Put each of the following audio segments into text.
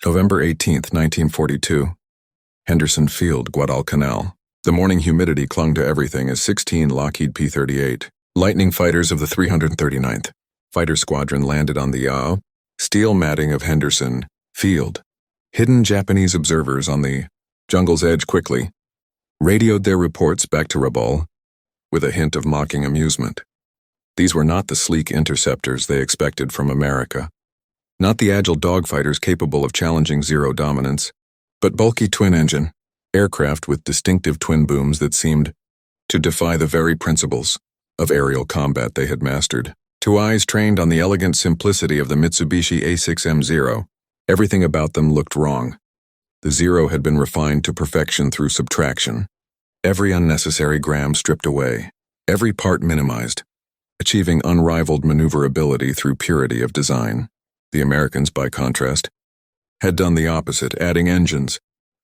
November 18, 1942. Henderson Field, Guadalcanal. The morning humidity clung to everything as 16 Lockheed P-38 Lightning fighters of the 339th Fighter Squadron landed on the steel matting of Henderson Field. Hidden Japanese observers on the jungle's edge quickly radioed their reports back to Rabaul with a hint of mocking amusement. These were not the sleek interceptors they expected from America, not the agile dogfighters capable of challenging zero dominance, but bulky twin-engine aircraft with distinctive twin booms that seemed to defy the very principles of aerial combat they had mastered. To eyes trained on the elegant simplicity of the Mitsubishi A6M0, everything about them looked wrong. The Zero had been refined to perfection through subtraction. Every unnecessary gram stripped away, every part minimized, achieving unrivaled maneuverability through purity of design. The Americans, by contrast, had done the opposite, adding engines,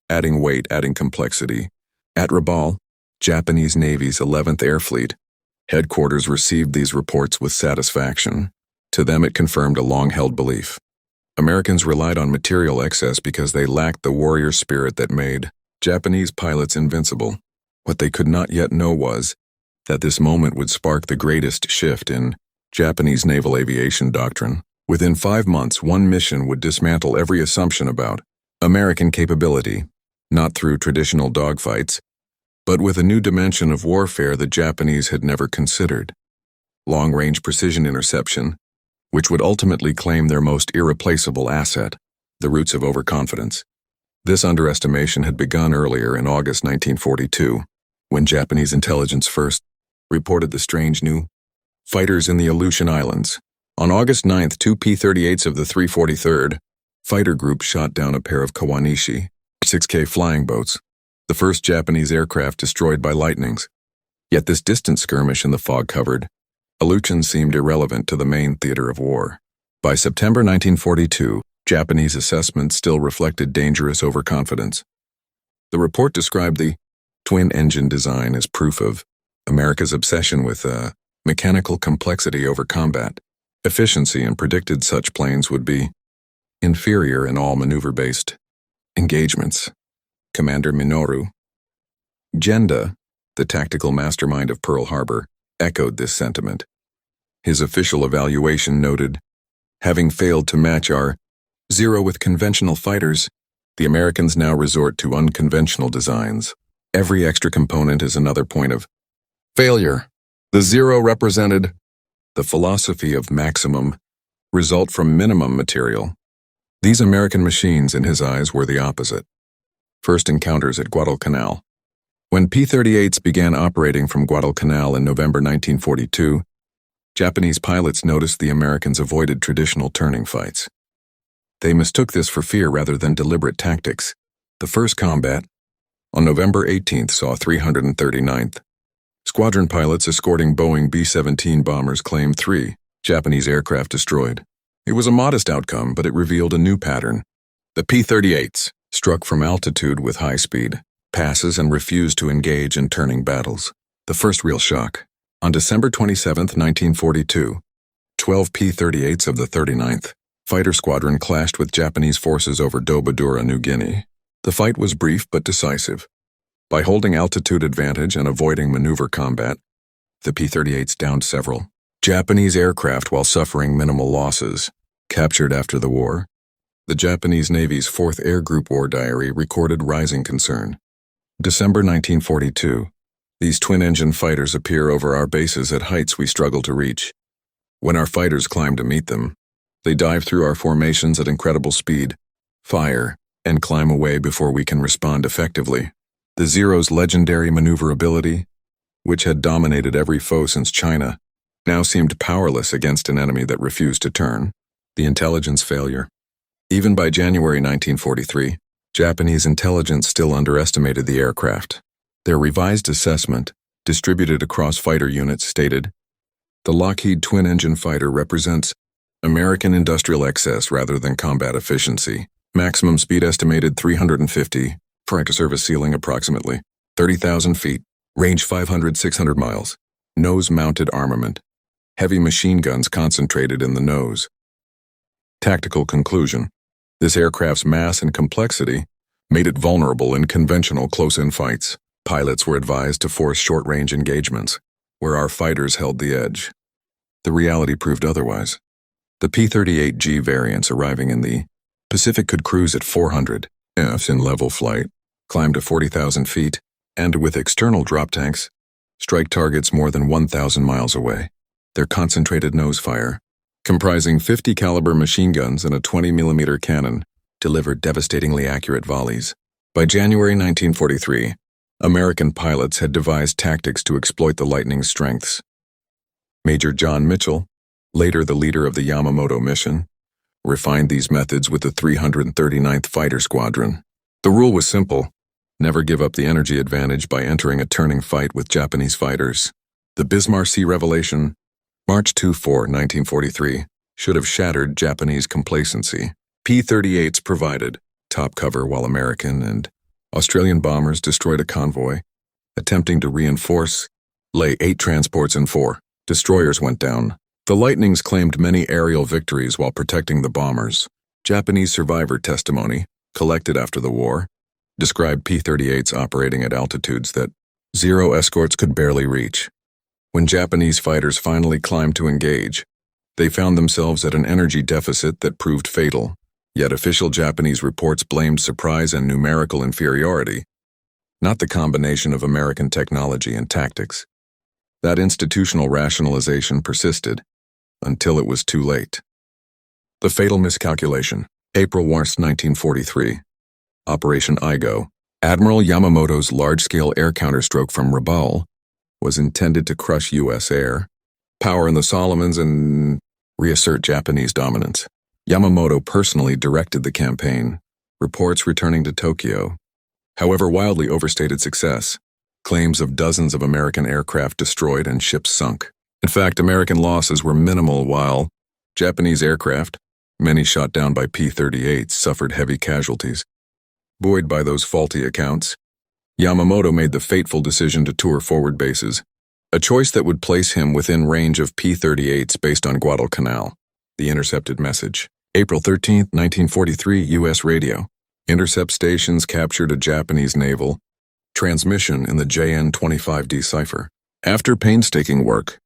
adding weight, adding complexity. At Rabaul, Japanese Navy's 11th Air Fleet, headquarters received these reports with satisfaction. To them it confirmed a long-held belief. Americans relied on material excess because they lacked the warrior spirit that made Japanese pilots invincible. What they could not yet know was that this moment would spark the greatest shift in Japanese naval aviation doctrine. Within 5 months, one mission would dismantle every assumption about American capability, not through traditional dogfights, but with a new dimension of warfare the Japanese had never considered: long-range precision interception, which would ultimately claim their most irreplaceable asset, the roots of overconfidence. This underestimation had begun earlier in August 1942, when Japanese intelligence first reported the strange new fighters in the Aleutian Islands. On August 9th, 2 P-38s of the 343rd Fighter Group shot down a pair of Kawanishi 6K flying boats, the first Japanese aircraft destroyed by lightnings. Yet this distant skirmish in the fog-covered Aleutian seemed irrelevant to the main theater of war. By September 1942, Japanese assessments still reflected dangerous overconfidence. The report described the twin-engine design as proof of America's obsession with mechanical complexity over combat efficiency, and predicted such planes would be inferior in all maneuver-based engagements. Commander Minoru Genda, the tactical mastermind of Pearl Harbor, echoed this sentiment. His official evaluation noted, having failed to match our Zero with conventional fighters, the Americans now resort to unconventional designs. Every extra component is another point of failure. The Zero represented the philosophy of maximum result from minimum material. These American machines, in his eyes, were the opposite. First encounters at Guadalcanal. When P-38s began operating from Guadalcanal in November 1942, Japanese pilots noticed the Americans avoided traditional turning fights. They mistook this for fear rather than deliberate tactics. The first combat, on November 18th, saw 339th Squadron pilots escorting Boeing B-17 bombers claim 3 Japanese aircraft destroyed. It was a modest outcome, but it revealed a new pattern. The P-38s struck from altitude with high speed, passes, and refused to engage in turning battles. The first real shock. On December 27, 1942, 12 P-38s of the 39th Fighter Squadron clashed with Japanese forces over Dobadura, New Guinea. The fight was brief but decisive. By holding altitude advantage and avoiding maneuver combat, the P-38s downed several Japanese aircraft while suffering minimal losses. Captured after the war, the Japanese Navy's 4th Air Group War Diary recorded rising concern. December 1942. These twin-engine fighters appear over our bases at heights we struggle to reach. When our fighters climb to meet them, they dive through our formations at incredible speed, fire, and climb away before we can respond effectively. The Zero's legendary maneuverability, which had dominated every foe since China, now seemed powerless against an enemy that refused to turn. The intelligence failure. Even by January 1943, Japanese intelligence still underestimated the aircraft. Their revised assessment, distributed across fighter units, stated, the Lockheed twin-engine fighter represents American industrial excess rather than combat efficiency. Maximum speed estimated 350, freighter service ceiling approximately 30,000 feet, range 500-600 miles, nose-mounted armament, heavy machine guns concentrated in the nose. Tactical conclusion. This aircraft's mass and complexity made it vulnerable in conventional close-in fights. Pilots were advised to force short-range engagements, where our fighters held the edge. The reality proved otherwise. The P-38G variants arriving in the Pacific could cruise at 400 Fs in level flight, climb to 40,000 feet, and with external drop tanks, strike targets more than 1,000 miles away. Their concentrated nose fire, comprising 50 caliber machine guns and a 20mm cannon, delivered devastatingly accurate volleys. By January 1943, American pilots had devised tactics to exploit the Lightning's strengths. Major John Mitchell, later the leader of the Yamamoto mission, refined these methods with the 339th Fighter Squadron. The rule was simple: never give up the energy advantage by entering a turning fight with Japanese fighters. The Bismarck Sea revelation, March 24, 1943, should have shattered Japanese complacency. P-38s provided top cover while American and Australian bombers destroyed a convoy, attempting to reinforce, lay 8 transports and 4 destroyers went down. The Lightnings claimed many aerial victories while protecting the bombers. Japanese survivor testimony, collected after the war, described P-38s operating at altitudes that Zero escorts could barely reach. When Japanese fighters finally climbed to engage, they found themselves at an energy deficit that proved fatal. Yet official Japanese reports blamed surprise and numerical inferiority, not the combination of American technology and tactics. That institutional rationalization persisted until it was too late. The fatal miscalculation, April 1, 1943. Operation Igo. Admiral Yamamoto's large-scale air counterstroke from Rabaul was intended to crush U.S. air power in the Solomons and reassert Japanese dominance. Yamamoto personally directed the campaign, reports returning to Tokyo. However, wildly overstated success, claims of dozens of American aircraft destroyed and ships sunk. In fact, American losses were minimal while Japanese aircraft, many shot down by P-38s, suffered heavy casualties. Buoyed by those faulty accounts, Yamamoto made the fateful decision to tour forward bases, a choice that would place him within range of P-38s based on Guadalcanal. The intercepted message. April 13, 1943, U.S. radio. Intercept stations captured a Japanese naval transmission in the JN-25D cipher. After painstaking work,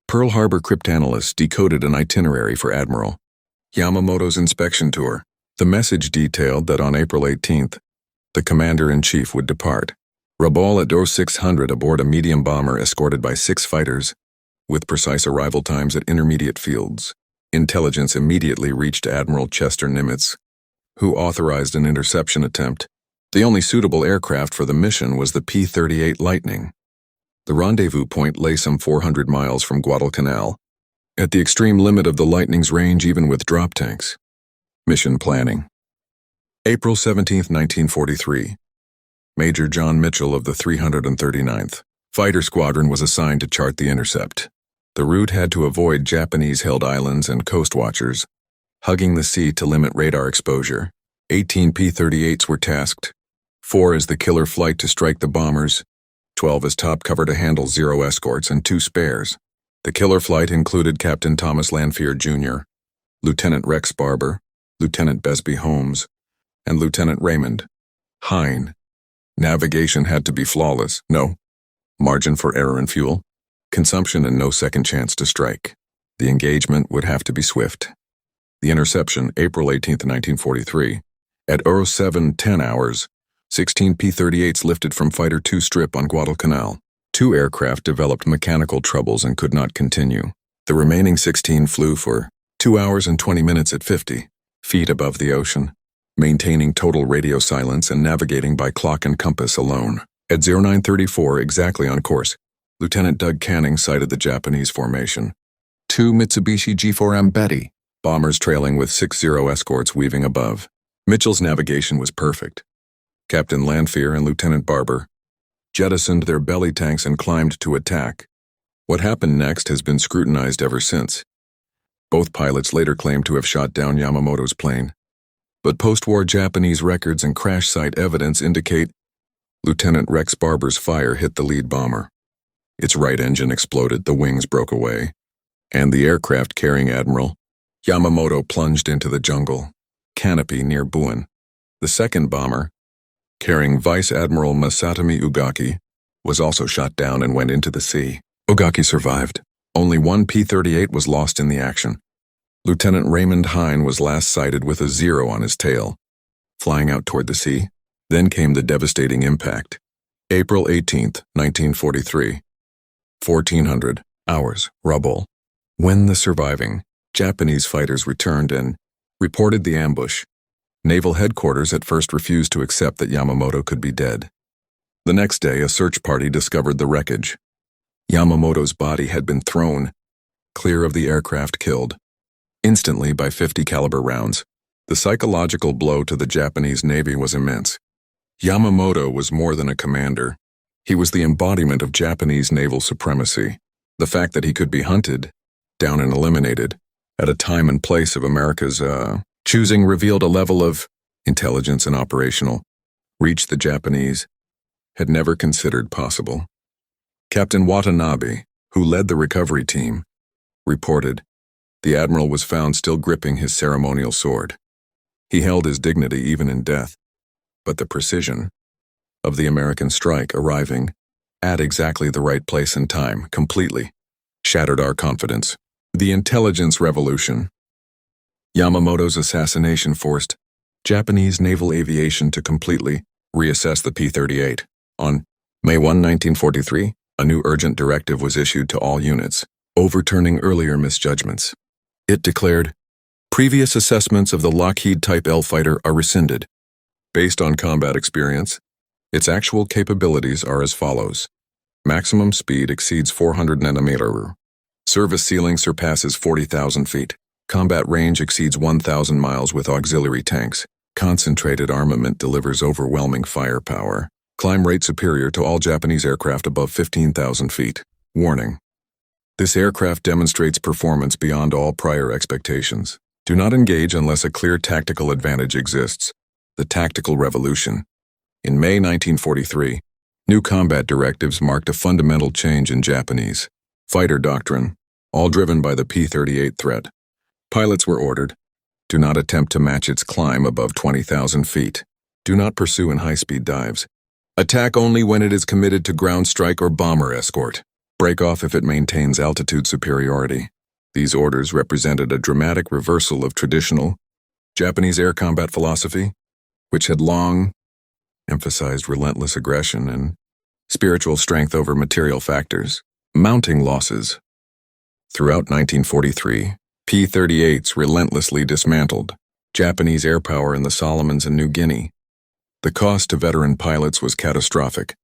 Pearl Harbor cryptanalysts decoded an itinerary for Admiral Yamamoto's inspection tour. The message detailed that on April 18th, the commander-in-chief would depart. Rabaul at 0600 aboard a medium bomber escorted by 6 fighters, with precise arrival times at intermediate fields. Intelligence immediately reached Admiral Chester Nimitz, who authorized an interception attempt. The only suitable aircraft for the mission was the P-38 Lightning. The rendezvous point lay some 400 miles from Guadalcanal, at the extreme limit of the Lightning's range even with drop tanks. Mission planning. April 17, 1943. Major John Mitchell of the 339th Fighter Squadron was assigned to chart the intercept. The route had to avoid Japanese-held islands and coast watchers, hugging the sea to limit radar exposure. 18 P-38s were tasked, 4 as the killer flight to strike the bombers, 12 as top cover to handle Zero escorts, and 2 spares. The killer flight included Captain Thomas Lanphier, Jr., Lieutenant Rex Barber, Lieutenant Besby Holmes, and Lieutenant Raymond Hine. Navigation had to be flawless, no margin for error in fuel consumption, and no second chance to strike. The engagement would have to be swift. The interception, April 18, 1943. At 07:10 hours, 16 P-38s lifted from Fighter II strip on Guadalcanal. 2 aircraft developed mechanical troubles and could not continue. The remaining 16 flew for 2 hours and 20 minutes at 50 feet above the ocean, maintaining total radio silence and navigating by clock and compass alone. At 09:34, exactly on course, Lieutenant Doug Canning sighted the Japanese formation. 2 Mitsubishi G4M Betty bombers trailing with 6 Zero escorts weaving above. Mitchell's navigation was perfect. Captain Lanphier and Lieutenant Barber jettisoned their belly tanks and climbed to attack. What happened next has been scrutinized ever since. Both pilots later claimed to have shot down Yamamoto's plane, but post-war Japanese records and crash site evidence indicate Lieutenant Rex Barber's fire hit the lead bomber. Its right engine exploded, the wings broke away, and the aircraft carrying Admiral Yamamoto plunged into the jungle. canopy near Buen. The second bomber, carrying Vice Admiral Masatomi Ugaki, was also shot down and went into the sea. Ugaki survived. Only one P-38 was lost in the action. Lieutenant Raymond Hine was last sighted with a 0 on his tail, flying out toward the sea. Then came the devastating impact. April 18, 1943. 1400 hours, rubble. When the surviving Japanese fighters returned and reported the ambush, Naval Headquarters at first refused to accept that Yamamoto could be dead. The next day, a search party discovered the wreckage. Yamamoto's body had been thrown clear of the aircraft, killed instantly by 50 caliber rounds. The psychological blow to the Japanese Navy was immense. Yamamoto was more than a commander. He was the embodiment of Japanese naval supremacy. The fact that he could be hunted down and eliminated at a time and place of America's choosing revealed a level of intelligence and operational reach the Japanese had never considered possible. Captain Watanabe, who led the recovery team, reported the admiral was found still gripping his ceremonial sword. He held his dignity even in death, but the precision of the American strike arriving at exactly the right place and time completely shattered our confidence. The intelligence revolution. Yamamoto's assassination forced Japanese naval aviation to completely reassess the P-38. On May 1, 1943, a new urgent directive was issued to all units, overturning earlier misjudgments. It declared, previous assessments of the Lockheed Type L fighter are rescinded. Based on combat experience, its actual capabilities are as follows. Maximum speed exceeds 400 nm. Service ceiling surpasses 40,000 feet. Combat range exceeds 1,000 miles with auxiliary tanks. Concentrated armament delivers overwhelming firepower. Climb rate superior to all Japanese aircraft above 15,000 feet. Warning. This aircraft demonstrates performance beyond all prior expectations. Do not engage unless a clear tactical advantage exists. The tactical revolution. In May 1943, new combat directives marked a fundamental change in Japanese fighter doctrine, all driven by the P-38 threat. Pilots were ordered, do not attempt to match its climb above 20,000 feet. Do not pursue in high-speed dives. Attack only when it is committed to ground strike or bomber escort. Break off if it maintains altitude superiority. These orders represented a dramatic reversal of traditional Japanese air combat philosophy, which had long emphasized relentless aggression and spiritual strength over material factors. Mounting losses. Throughout 1943, P-38s relentlessly dismantled Japanese airpower in the Solomons and New Guinea. The cost to veteran pilots was catastrophic.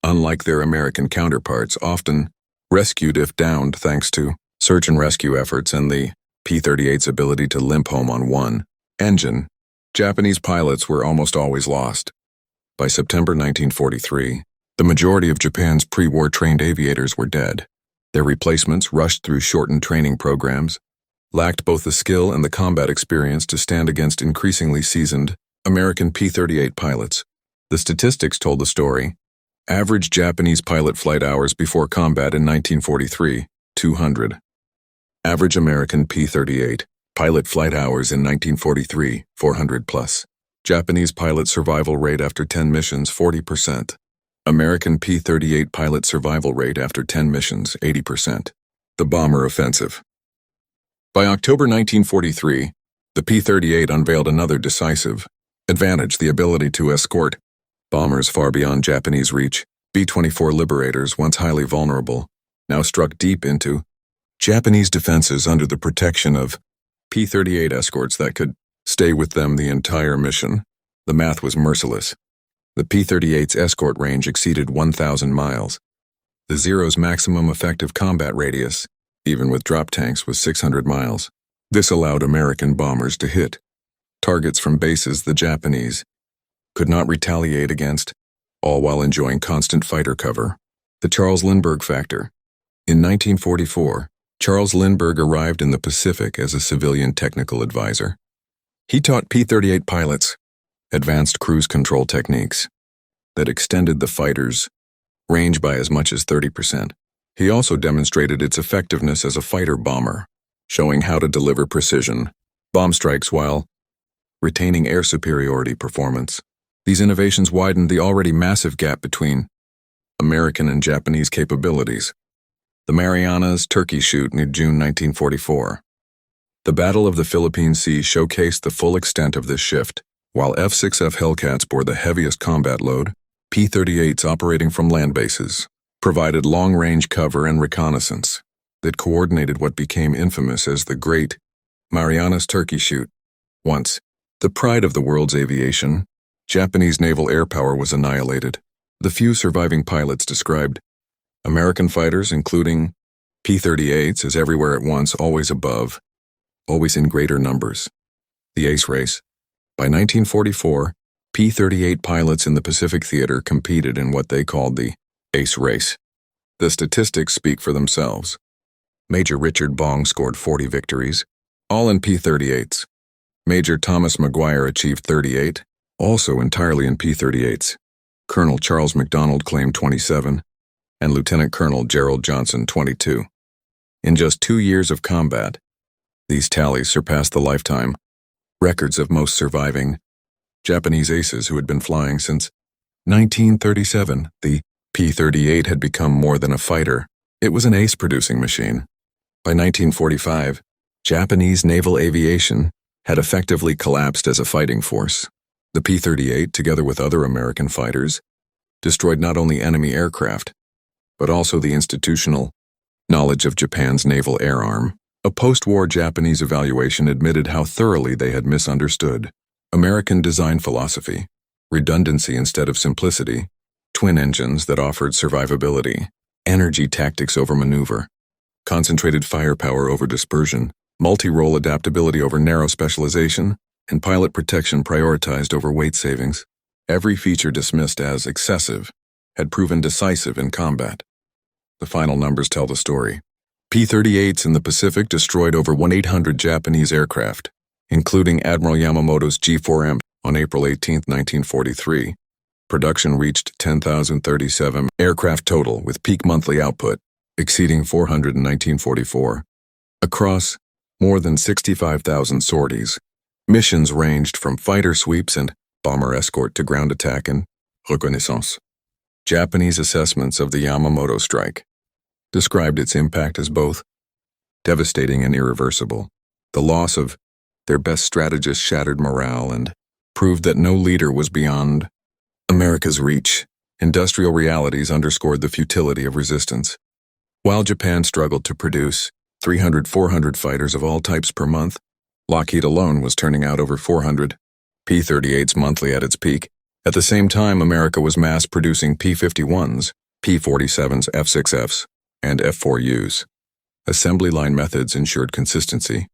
Unlike their American counterparts, often rescued if downed thanks to search and rescue efforts and the P-38's ability to limp home on one engine, Japanese pilots were almost always lost. By September 1943, the majority of Japan's pre-war trained aviators were dead. Their replacements, rushed through shortened training programs, lacked both the skill and the combat experience to stand against increasingly seasoned American P-38 pilots. The statistics told the story. Average Japanese pilot flight hours before combat in 1943, 200. Average American P-38 pilot flight hours in 1943, 400 plus. Japanese pilot survival rate after 10 missions, 40%. American P-38 pilot survival rate after 10 missions, 80%. The bomber offensive. By October 1943, the P-38 unveiled another decisive advantage, the ability to escort bombers far beyond Japanese reach. B-24 Liberators, once highly vulnerable, now struck deep into Japanese defenses under the protection of P-38 escorts that could stay with them the entire mission. The math was merciless. The P-38's escort range exceeded 1,000 miles. The Zero's maximum effective combat radius, even with drop tanks, was 600 miles. This allowed American bombers to hit targets from bases the Japanese could not retaliate against, all while enjoying constant fighter cover. The Charles Lindbergh factor. In 1944, Charles Lindbergh arrived in the Pacific as a civilian technical advisor. He taught P-38 pilots advanced cruise control techniques that extended the fighter's range by as much as 30%. He also demonstrated its effectiveness as a fighter bomber, showing how to deliver precision bomb strikes while retaining air superiority performance. These innovations widened the already massive gap between American and Japanese capabilities. The Marianas Turkey Shoot in June 1944. The Battle of the Philippine Sea showcased the full extent of this shift. While F-6F Hellcats bore the heaviest combat load, P-38s operating from land bases provided long-range cover and reconnaissance that coordinated what became infamous as the Great Marianas Turkey Shoot. Once the pride of the world's aviation, Japanese naval airpower was annihilated. The few surviving pilots described American fighters, including P-38s, as everywhere at once, always above, always in greater numbers. The ace race. By 1944, P-38 pilots in the Pacific Theater competed in what they called the ace race. The statistics speak for themselves. Major Richard Bong scored 40 victories, all in P-38s. Major Thomas Maguire achieved 38, also entirely in P-38s. Colonel Charles MacDonald claimed 27, and Lieutenant Colonel Gerald Johnson 22. In just 2 years of combat, these tallies surpassed the lifetime records of most surviving Japanese aces who had been flying since 1937. The P-38 had become more than a fighter. It was an ace-producing machine. By 1945, Japanese naval aviation had effectively collapsed as a fighting force. The P-38, together with other American fighters, destroyed not only enemy aircraft, but also the institutional knowledge of Japan's naval air arm. A post-war Japanese evaluation admitted how thoroughly they had misunderstood American design philosophy, redundancy instead of simplicity, twin engines that offered survivability, energy tactics over maneuver, concentrated firepower over dispersion, multi-role adaptability over narrow specialization, and pilot protection prioritized over weight savings. Every feature dismissed as excessive had proven decisive in combat. The final numbers tell the story. P-38s in the Pacific destroyed over 1,800 Japanese aircraft, including Admiral Yamamoto's G4M on April 18, 1943. Production reached 10,037 aircraft total, with peak monthly output exceeding 400 in 1944. Across more than 65,000 sorties, missions ranged from fighter sweeps and bomber escort to ground attack and reconnaissance. Japanese assessments of the Yamamoto strike described its impact as both devastating and irreversible. The loss of their best strategist shattered morale and proved that no leader was beyond America's reach. Industrial realities underscored the futility of resistance. While Japan struggled to produce 300-400 fighters of all types per month, Lockheed alone was turning out over 400 P-38s monthly at its peak. At the same time, America was mass-producing P-51s, P-47s, F-6Fs, and F-4Us. Assembly line methods ensured consistency,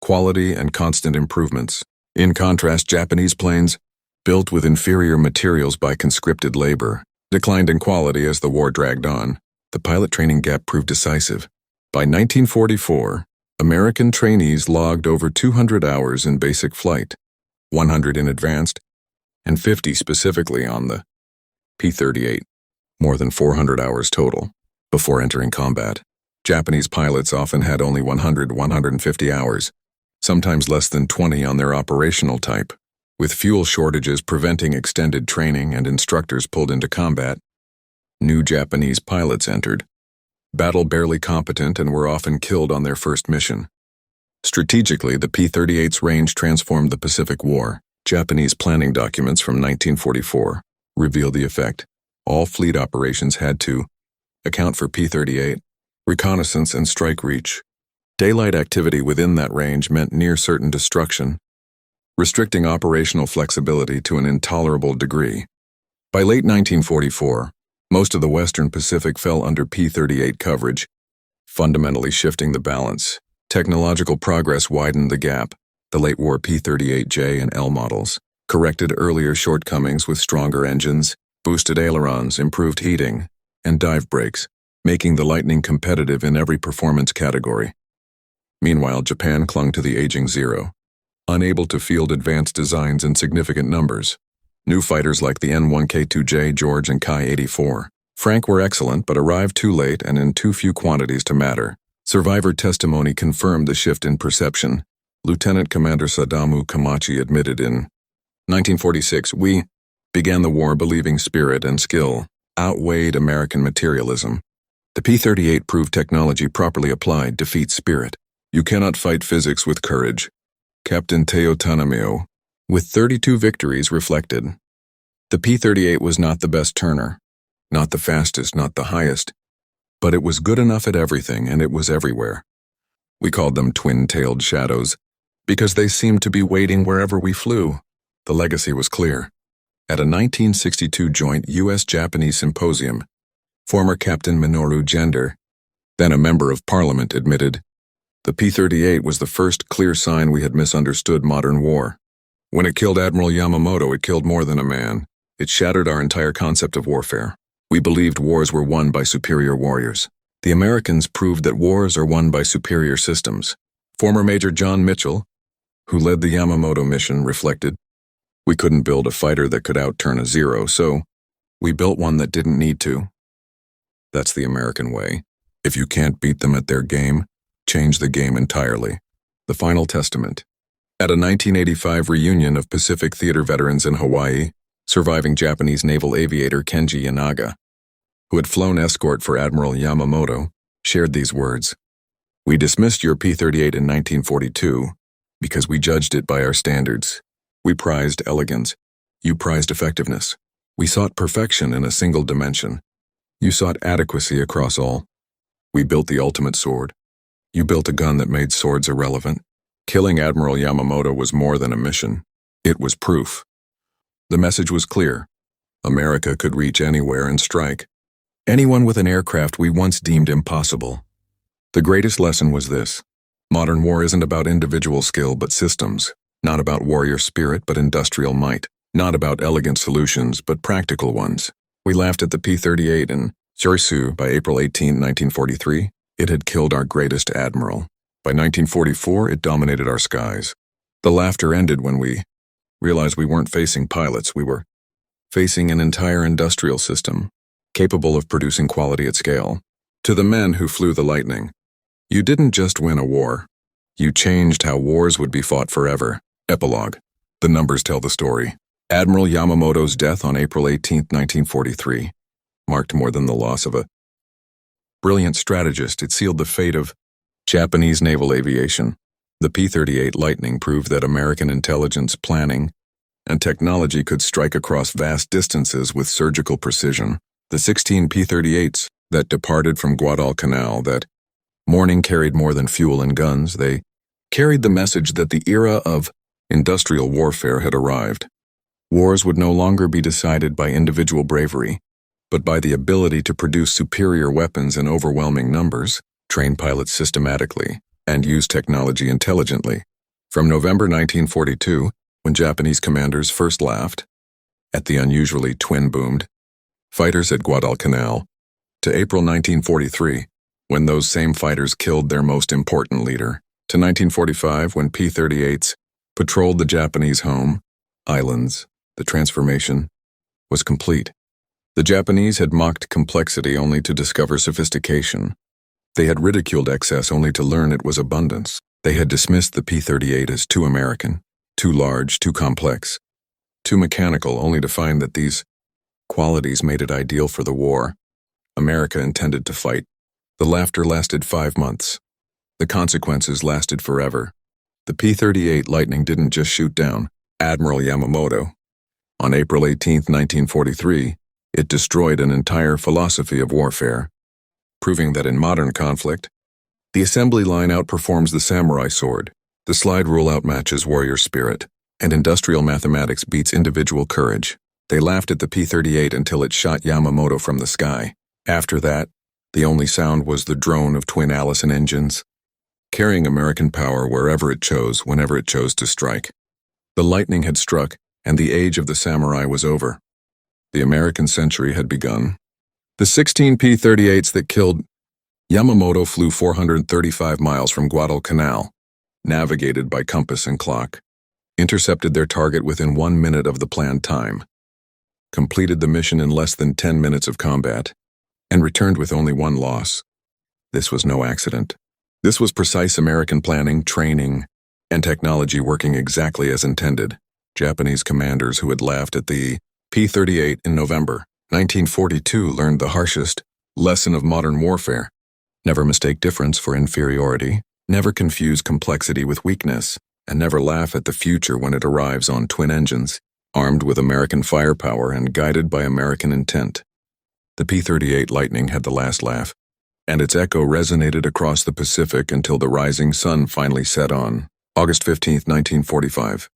quality, and constant improvements. In contrast, Japanese planes, built with inferior materials by conscripted labor, declined in quality as the war dragged on. The pilot training gap proved decisive. By 1944, American trainees logged over 200 hours in basic flight, 100 in advanced, and 50 specifically on the P-38, more than 400 hours total. Before entering combat, Japanese pilots often had only 100-150 hours, sometimes less than 20 on their operational type. With fuel shortages preventing extended training and instructors pulled into combat, new Japanese pilots entered, battle barely competent, and were often killed on their first mission. Strategically, the P-38's range transformed the Pacific War. Japanese planning documents from 1944 reveal the effect. All fleet operations had to account for P-38, reconnaissance, and strike reach. Daylight activity within that range meant near-certain destruction, restricting operational flexibility to an intolerable degree. By late 1944, most of the Western Pacific fell under P-38 coverage, fundamentally shifting the balance. Technological progress widened the gap. The late war P-38J and L models corrected earlier shortcomings with stronger engines, boosted ailerons, improved heating, and dive brakes, making the Lightning competitive in every performance category. Meanwhile, Japan clung to the aging Zero, unable to field advanced designs in significant numbers. New fighters like the N-1K2J, George, and Kai-84 Frank were excellent but arrived too late and in too few quantities to matter. Survivor testimony confirmed the shift in perception. Lieutenant Commander Sadamu Kamachi admitted in 1946, "We began the war believing spirit and skill outweighed American materialism. The P-38 proved technology properly applied defeats spirit. You cannot fight physics with courage." Captain Teo Tanamio, with 32 victories, reflected, "The P-38 was not the best turner, not the fastest, not the highest, but it was good enough at everything, and it was everywhere. We called them twin-tailed shadows because they seemed to be waiting wherever we flew." The legacy was clear. At a 1962 joint U.S.-Japanese symposium, former Captain Minoru Gender, then a member of Parliament, admitted, "The P-38 was the first clear sign we had misunderstood modern war. When it killed Admiral Yamamoto, it killed more than a man. It shattered our entire concept of warfare. We believed wars were won by superior warriors. The Americans proved that wars are won by superior systems." Former Major John Mitchell, who led the Yamamoto mission, reflected, "We couldn't build a fighter that could outturn a Zero, so we built one that didn't need to. That's the American way. If you can't beat them at their game, change the game entirely." The final testament. At a 1985 reunion of Pacific Theater veterans in Hawaii, surviving Japanese naval aviator Kenji Yanaga, who had flown escort for Admiral Yamamoto, shared these words, "We dismissed your P-38 in 1942 because we judged it by our standards. We prized elegance. You prized effectiveness. We sought perfection in a single dimension. You sought adequacy across all. We built the ultimate sword. You built a gun that made swords irrelevant. Killing Admiral Yamamoto was more than a mission. It was proof." The message was clear. America could reach anywhere and strike anyone with an aircraft we once deemed impossible. The greatest lesson was this: modern war isn't about individual skill but systems, not about warrior spirit but industrial might, not about elegant solutions but practical ones. We laughed at the P-38 in Surisu by April 18, 1943. It had killed our greatest admiral. By 1944, it dominated our skies. The laughter ended when we realized we weren't facing pilots, we were facing an entire industrial system, capable of producing quality at scale. To the men who flew the Lightning, you didn't just win a war. You changed how wars would be fought forever. Epilogue. The numbers tell the story. Admiral Yamamoto's death on April 18, 1943, marked more than the loss of a brilliant strategist. It sealed the fate of Japanese naval aviation. The P-38 Lightning proved that American intelligence, planning, and technology could strike across vast distances with surgical precision. The 16 P-38s that departed from Guadalcanal that morning carried more than fuel and guns. They carried the message that the era of industrial warfare had arrived. Wars would no longer be decided by individual bravery, but by the ability to produce superior weapons in overwhelming numbers, train pilots systematically, and use technology intelligently. From November 1942, when Japanese commanders first laughed at the unusually twin-boomed fighters at Guadalcanal, to April 1943, when those same fighters killed their most important leader, to 1945, when P-38s patrolled the Japanese home islands, the transformation was complete. The Japanese had mocked complexity only to discover sophistication. They had ridiculed excess only to learn it was abundance. They had dismissed the P-38 as too American, too large, too complex, too mechanical, only to find that these qualities made it ideal for the war America intended to fight. The laughter lasted 5 months. The consequences lasted forever. The P-38 Lightning didn't just shoot down Admiral Yamamoto. On April 18, 1943, it destroyed an entire philosophy of warfare, proving that in modern conflict, the assembly line outperforms the samurai sword, the slide rule outmatches warrior spirit, and industrial mathematics beats individual courage. They laughed at the P-38 until it shot Yamamoto from the sky. After that, the only sound was the drone of twin Allison engines, carrying American power wherever it chose, whenever it chose to strike. The lightning had struck, and the age of the samurai was over. The American century had begun. The 16 P-38s that killed Yamamoto flew 435 miles from Guadalcanal, navigated by compass and clock, intercepted their target within 1 minute of the planned time, completed the mission in less than 10 minutes of combat, and returned with only 1 loss. This was no accident. This was precise American planning, training, and technology working exactly as intended. Japanese commanders who had laughed at the P-38 in November 1942 learned the harshest lesson of modern warfare. Never mistake difference for inferiority, never confuse complexity with weakness, and never laugh at the future when it arrives on twin engines, armed with American firepower and guided by American intent. The P-38 Lightning had the last laugh, and its echo resonated across the Pacific until the rising sun finally set on August 15, 1945.